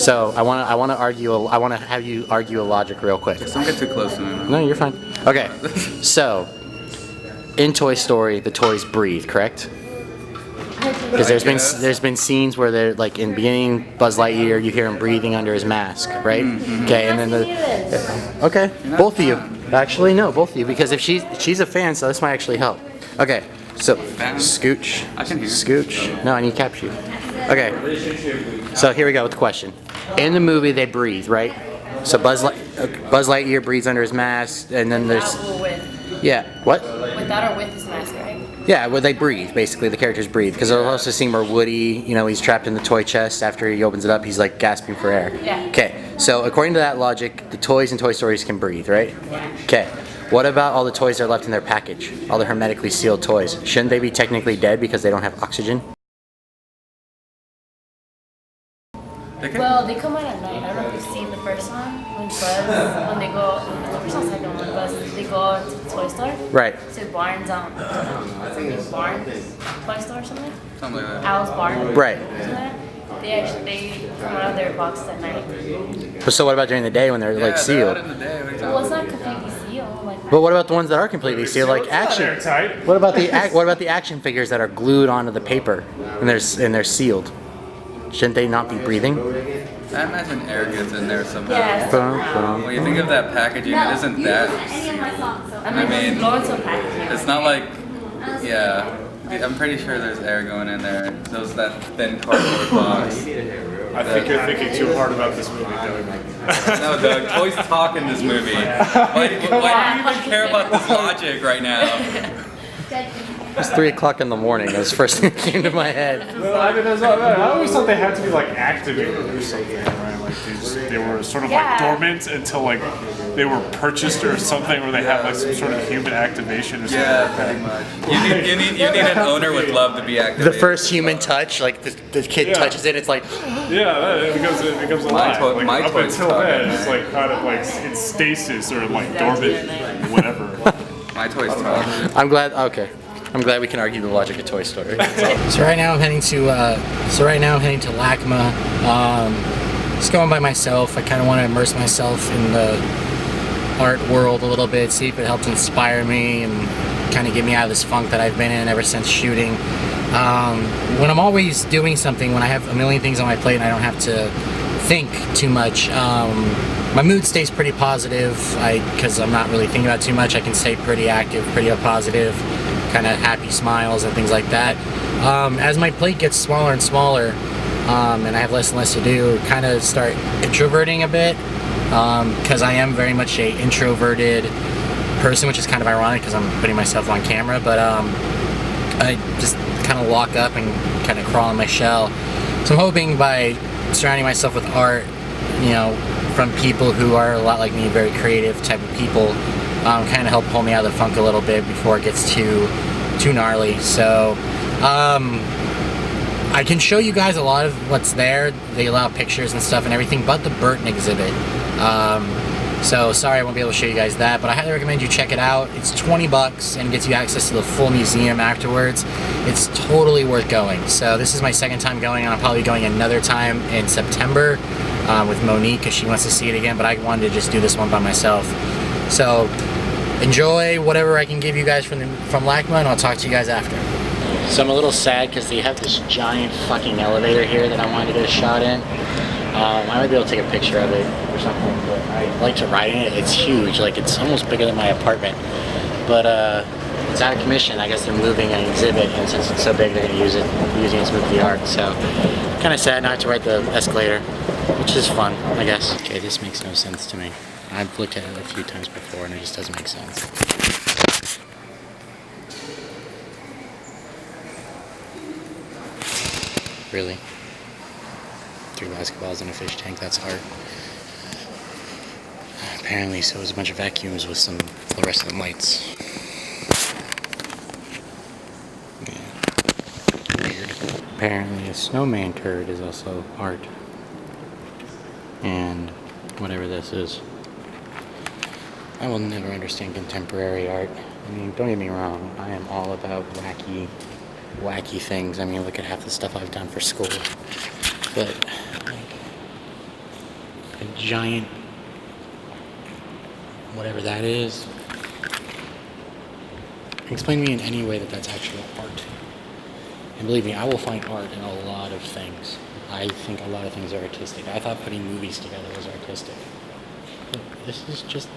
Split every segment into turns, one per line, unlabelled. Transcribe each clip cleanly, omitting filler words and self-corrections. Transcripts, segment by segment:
So I want to argue. I want to have you argue a logic real quick.
Just don't get too close to me.
No, you're fine. Okay. So in Toy Story, the toys breathe, correct? Because there's been scenes where they're like in the beginning, Buzz Lightyear, you hear him breathing under his mask, right? Okay, and then okay, both of you. Actually, no, both of you, because if she's a fan, so this might actually help. Okay, so scooch.
I can hear.
Scooch. No, I need to capture you. Okay, so here we go with the question. In the movie, they breathe, right? So Buzz Lightyear breathes under his mask, and then there's what?
Without or with his mask, right?
Yeah, where they breathe, basically, the characters breathe. Because there's also a scene where Woody, he's trapped in the toy chest. After he opens it up, he's like gasping for air.
Yeah.
Okay, so according to that logic, the toys in Toy Stories can breathe, right?
Yeah.
Okay, what about all the toys that are left in their package? All the hermetically sealed toys. Shouldn't they be technically dead because they don't have oxygen?
Well, they come out at night. I don't know if you've seen the first one when they go, the first one, second one, they go to the toy store.
Right.
To Barnes, something Barnes toy store or something.
Something like that.
Al's Barnes.
Right.
They come out of their boxes at night.
But so what about during the day when they're like sealed?
They're out in the day. What are you
Well, it's
talking
not completely sealed. Like,
But what about the ones that are completely sealed, like action? What about the action figures that are glued onto the paper and they're sealed? Shouldn't they not be breathing?
I imagine air gets in there somehow.
yeah.
When you think of that packaging, it isn't that.
I mean, go into a packaging.
It's not like, yeah. I'm pretty sure there's air going in there. That thin cardboard box.
I think you're thinking too hard about this movie, Doug.
No, Doug. Toys talk in this movie. Why do you even care about this logic right now?
It's 3 o'clock in the morning. That was the first thing that came to my head.
No, I mean, I always thought they had to be like activated or something, right? Like they were sort of like dormant until like they were purchased or something, where they have like some sort of human activation or something.
Yeah,
like that.
pretty much. You need an owner with love to be activated.
The first human touch, like the kid touches it, it's like.
Yeah, it becomes alive.
My
up
toys
until
talk,
then,
man.
it's like kind of like in stasis or like dormant, whatever.
My toys talk.
I'm glad we can argue the logic of Toy Story. So right now I'm heading to LACMA. Just going by myself. I kind of want to immerse myself in the art world a little bit, see if it helps inspire me and kind of get me out of this funk that I've been in ever since shooting. When I'm always doing something, when I have a million things on my plate and I don't have to think too much, my mood stays pretty positive. Because I'm not really thinking about too much, I can stay pretty active, pretty positive, kind of happy smiles and things like that. As my plate gets smaller and smaller, and I have less and less to do, kind of start introverting a bit, because I am very much a introverted person, which is kind of ironic because I'm putting myself on camera, but I just kind of lock up and kind of crawl in my shell. So I'm hoping by surrounding myself with art, from people who are a lot like me, very creative type of people, kind of help pull me out of the funk a little bit before it gets too gnarly. So I can show you guys a lot of what's there. They allow pictures and stuff and everything, but the Burton exhibit. So sorry I won't be able to show you guys that, but I highly recommend you check it out. It's $20 and gets you access to the full museum afterwards. It's totally worth going. So this is my second time going, and I'll probably be going another time in September with Monique because she wants to see it again, but I wanted to just do this one by myself. So enjoy whatever I can give you guys from LACMA, and I'll talk to you guys after. So I'm a little sad because they have this giant fucking elevator here that I wanted to get a shot in. I might be able to take a picture of it or something, but I like to ride in it. It's huge, like it's almost bigger than my apartment. But it's out of commission. I guess they're moving an exhibit, and since it's so big, they're going to use it to move the art. So kind of sad not to ride the escalator, which is fun, I guess. Okay, this makes no sense to me. I've looked at it a few times before, and it just doesn't make sense. Really? 3 basketballs in a fish tank, that's art. Apparently, so it was a bunch of vacuums with some fluorescent lights. Yeah. Weird. Apparently, a snowman turd is also art. And whatever this is. I will never understand contemporary art. I mean, don't get me wrong, I am all about wacky things. I mean, look at half the stuff I've done for school. But giant, whatever that is. Explain to me in any way that that's actual art. And believe me, I will find art in a lot of things. I think a lot of things are artistic. I thought putting movies together was artistic. But this is just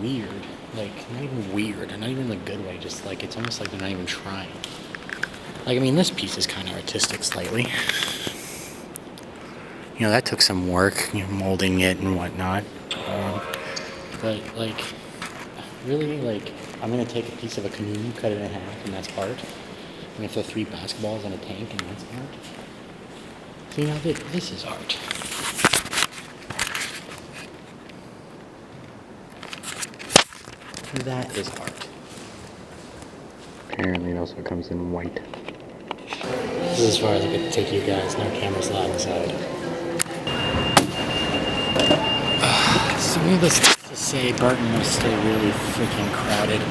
weird. Like, not even weird, and not even in a good way, just like, it's almost like they're not even trying. Like, I mean, this piece is kind of artistic slightly. You know, that took some work, you know, molding it and whatnot. But, like, really, like, I'm gonna take a piece of a canoe, cut it in half, and that's art. I'm gonna throw 3 basketballs in a tank, and that's art. So, you know, this is art. That is art. Apparently it also comes in white. This is as far as I could take you guys. No cameras allowed inside. So needless to say, Burton is still really freaking crowded.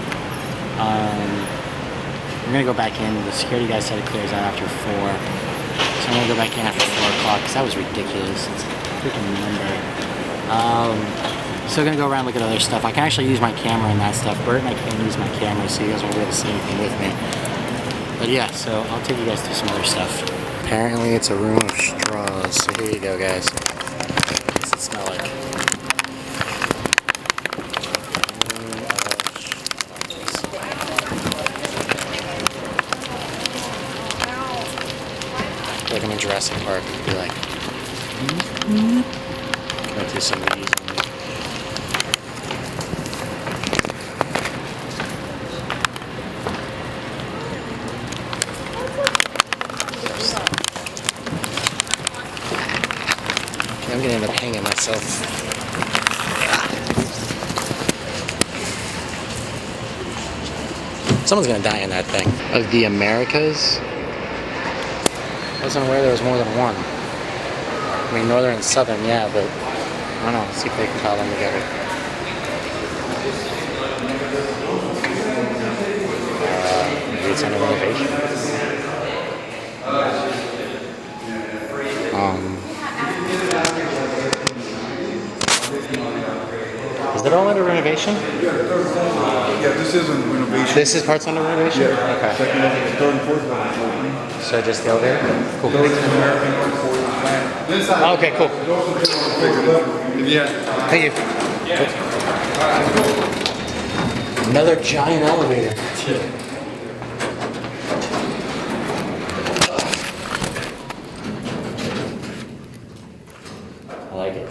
We're gonna go back in. The security guy said it clears out after 4. So I'm gonna go back in after 4 o'clock because that was ridiculous. It's a freaking number. Still gonna go around and look at other stuff. I can actually use my camera and that stuff. Bert and I can't use my camera, so you guys won't be able to see anything with me. But yeah, so I'll take you guys through some other stuff. Apparently it's a room of straws, so here you go, guys. What does it smell like? I feel like I'm in Jurassic Park. It'd be like, go through some of these. I'm gonna end up hanging myself. Someone's gonna die in that thing. Of the Americas? I wasn't aware there was more than one. I mean, northern and southern, yeah, but I don't know. Let's see if they can call them together. Maybe it's under renovation. Is it all under renovation?
Yeah, this isn't renovation.
This is parts under renovation?
Yeah.
Okay.
Second, third and fourth one is opening.
So just go there? Cool.
Those are American art for the plant.
Oh, okay, cool.
Yeah.
Thank you. Another giant elevator. I like it.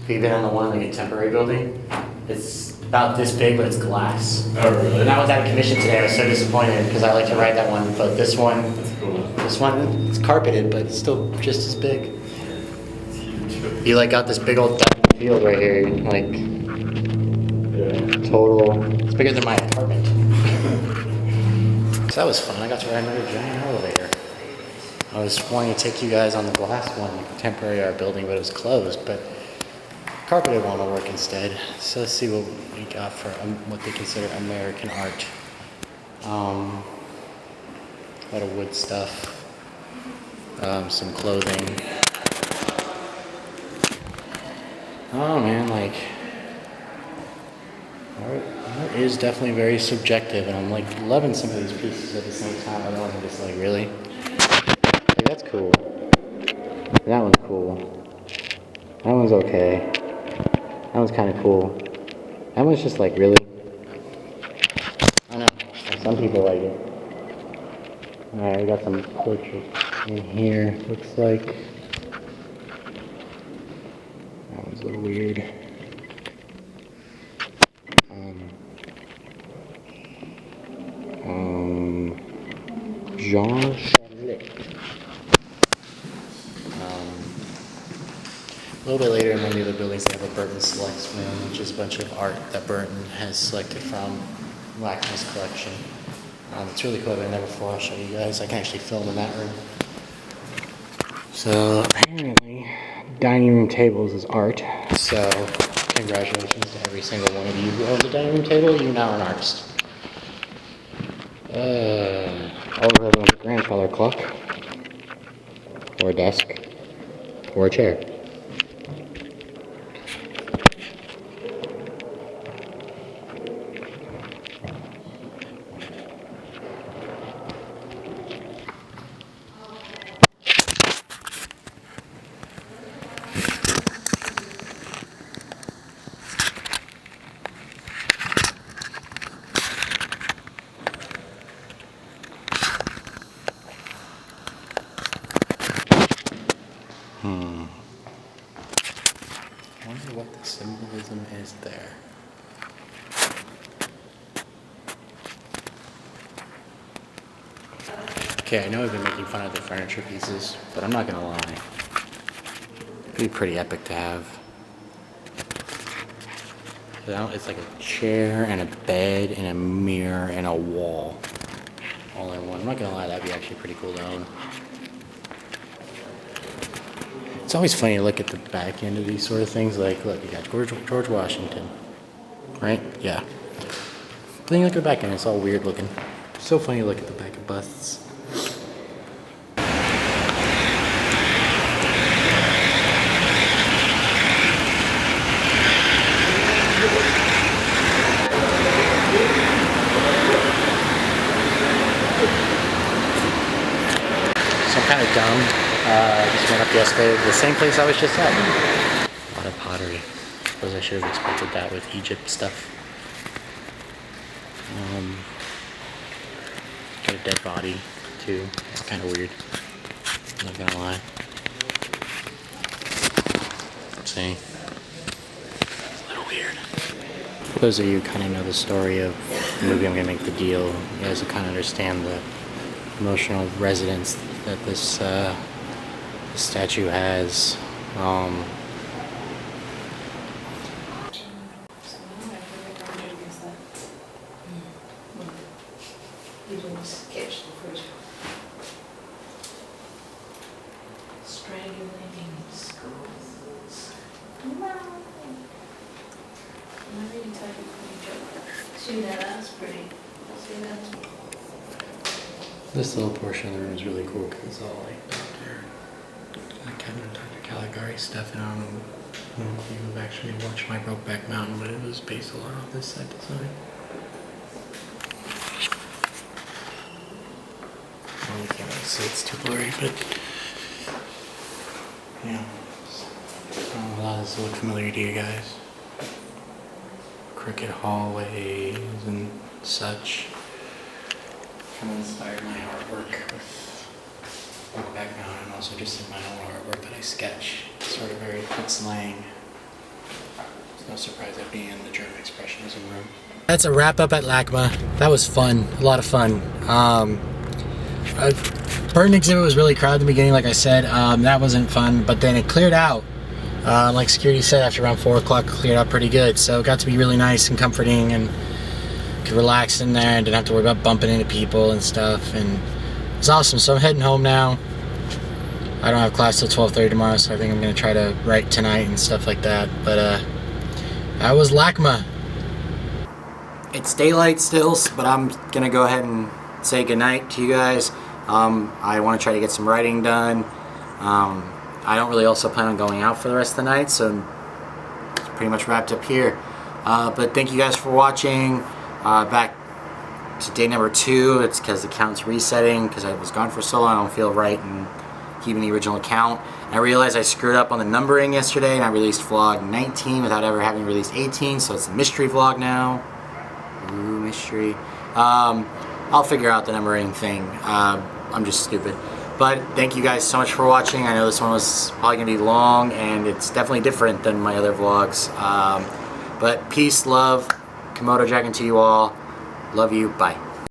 Have you been on the one like a temporary building? It's about this big, but it's glass.
Oh, really?
And I was out of commission today. I was so disappointed because I like to ride that one, but this one, it's carpeted, but it's still just as big. You like got this big old field right here, like total. It's bigger than my apartment. So that was fun. I got to ride another giant elevator. I was wanting to take you guys on the glass one, temporary art building, but it was closed. But carpeted one will work instead. So let's see what we got for what they consider American art. A lot of wood stuff, some clothing. Oh man, like art is definitely very subjective, and I'm like loving some of these pieces at the same time. Other ones are just like, really? Like, that's cool. That one's cool. That one's okay. That one's kind of cool. That one's just like, really? I don't know. Like, some people like it. Alright, we got some portraits in here. Looks like that one's a little weird. Jean Charlet. A little bit later in one of the other buildings, they have a Burton Selects room, which is a bunch of art that Burton has selected from Lackman's collection. It's really cool. I've been there before. I'll show you guys. I can actually film in that room. So apparently, dining room tables is art. So congratulations to every single one of you who owns a dining room table. You now are an artist. Overhead one's a grandfather clock, or a desk, or a chair. symbolism is there. Okay, I know I've been making fun of the furniture pieces, but I'm not gonna lie. It'd be pretty epic to have. It's like a chair and a bed and a mirror and a wall all in one. I'm not gonna lie, that'd be actually pretty cool to own. It's always funny to look at the back end of these sort of things. Like, look, you got George Washington, right? Yeah. But then you look at the back end, it's all weird looking. So funny to look at the back of busts. So I'm kind of dumb. Just went up yesterday, the same place I was just at. A lot of pottery. I suppose I should have expected that with Egypt stuff. Got a dead body too. It's kind of weird. I'm not gonna lie. Let's see. It's a little weird. For those of you who kind of know the story of the movie I'm gonna make, The Deal, you guys will kind of understand the emotional resonance that this statue has.
You didn't catch the first one. Strangulating skulls. No. I really type a pretty joke. See that? That's pretty. See that?
This little portion of the room is really cool because it's all like Dr. Caligari stuff, and I don't know if you've actually watched my Brokeback Mountain, but it was based a lot on this set design. Well, you can't really see, it's too blurry, but yeah. A lot of this will look familiar to you guys. Crooked hallways and such. Kind of inspired my artwork with Brokeback Mountain, and also just in my own artwork that I sketch. Sort of very quick slang. It's no surprise I'd be in the German Expressionism room. That's a wrap up at LACMA. That was fun, a lot of fun. Burton exhibit was really crowded at the beginning, like I said. That wasn't fun, but then it cleared out. Like security said, after around 4 o'clock, it cleared out pretty good. So it got to be really nice and comforting, and could relax in there and didn't have to worry about bumping into people and stuff, and it's awesome. So I'm heading home now. I don't have class till 12:30 tomorrow, so I think I'm gonna try to write tonight and stuff like that. But that was LACMA. It's daylight still, but I'm gonna go ahead and say goodnight to you guys. I want to try to get some writing done. I don't really also plan on going out for the rest of the night, so it's pretty much wrapped up here. But thank you guys for watching. Back to day number 2. It's because the account's resetting because I was gone for so long. I don't feel right in keeping the original account. I realized I screwed up on the numbering yesterday, and I released vlog 19 without ever having released 18, so it's a mystery vlog now. Ooh, mystery. I'll figure out the numbering thing. I'm just stupid. But thank you guys so much for watching. I know this one was probably gonna be long, and it's definitely different than my other vlogs. But peace, love, Komodo dragon to you all. Love you. Bye.